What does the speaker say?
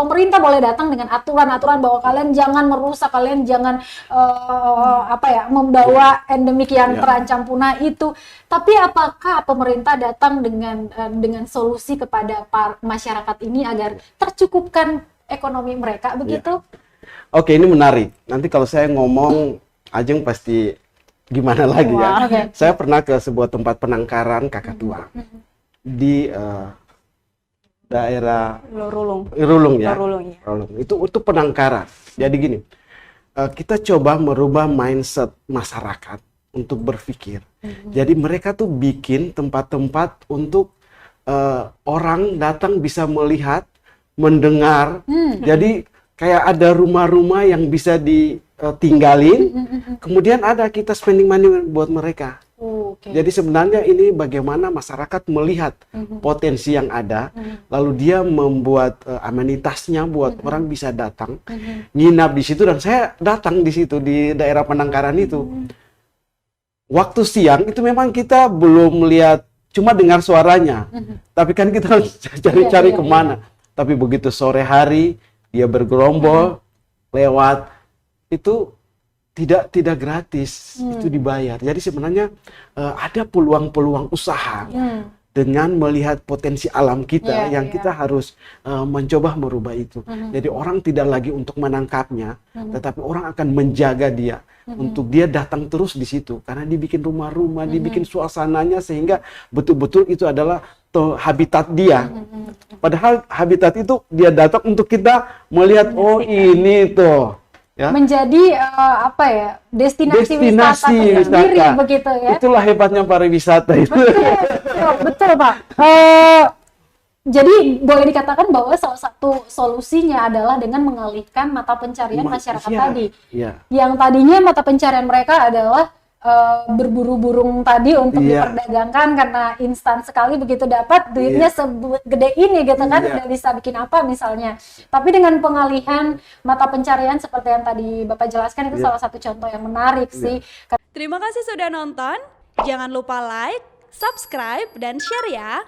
pemerintah boleh datang dengan aturan-aturan bahwa kalian jangan merusak, kalian jangan membawa endemik yang terancam punah itu. Tapi apakah pemerintah datang dengan solusi kepada masyarakat ini agar tercukupkan ekonomi mereka begitu? Oke, ini menarik. Nanti kalau saya ngomong, Ajeng pasti gimana lagi ya. Okay. Saya pernah ke sebuah tempat penangkaran kakak tua di daerah Rulung ya. Rulung. Itu penangkaran. Jadi gini, kita coba merubah mindset masyarakat untuk berpikir. Jadi mereka tuh bikin tempat-tempat untuk orang datang bisa melihat, mendengar. Jadi kayak ada rumah-rumah yang bisa ditinggalin, kemudian ada kita spending money buat mereka. Jadi sebenarnya ini bagaimana masyarakat melihat potensi yang ada, lalu dia membuat amenitasnya buat orang bisa datang, nginap di situ, dan saya datang di situ di daerah penangkaran itu. Waktu siang itu memang kita belum melihat, cuma dengar suaranya, tapi kan kita harus cari-cari kemana. Tapi begitu sore hari dia bergerombol lewat, itu tidak gratis, itu dibayar. Jadi sebenarnya ada peluang-peluang usaha dengan melihat potensi alam kita yang kita harus mencoba merubah itu. Jadi orang tidak lagi untuk menangkapnya, tetapi orang akan menjaga dia untuk dia datang terus di situ, karena dibikin rumah-rumah, dibikin suasananya sehingga betul-betul itu adalah habitat dia. Padahal habitat itu dia datang untuk kita melihat, oh ini tuh ya, menjadi destinasi wisata tersendiri begitu ya. Itulah hebatnya pariwisata itu. Betul Pak. Jadi boleh dikatakan bahwa salah satu solusinya adalah dengan mengalihkan mata pencarian masyarakat tadi. Yang tadinya mata pencarian mereka adalah berburu burung tadi untuk diperdagangkan karena instan sekali, begitu dapat duitnya segede ini gitu kan, udah bisa bikin apa misalnya. Tapi dengan pengalihan mata pencarian seperti yang tadi Bapak jelaskan, itu salah satu contoh yang menarik sih. Terima kasih sudah nonton. Jangan lupa like, subscribe, dan share ya.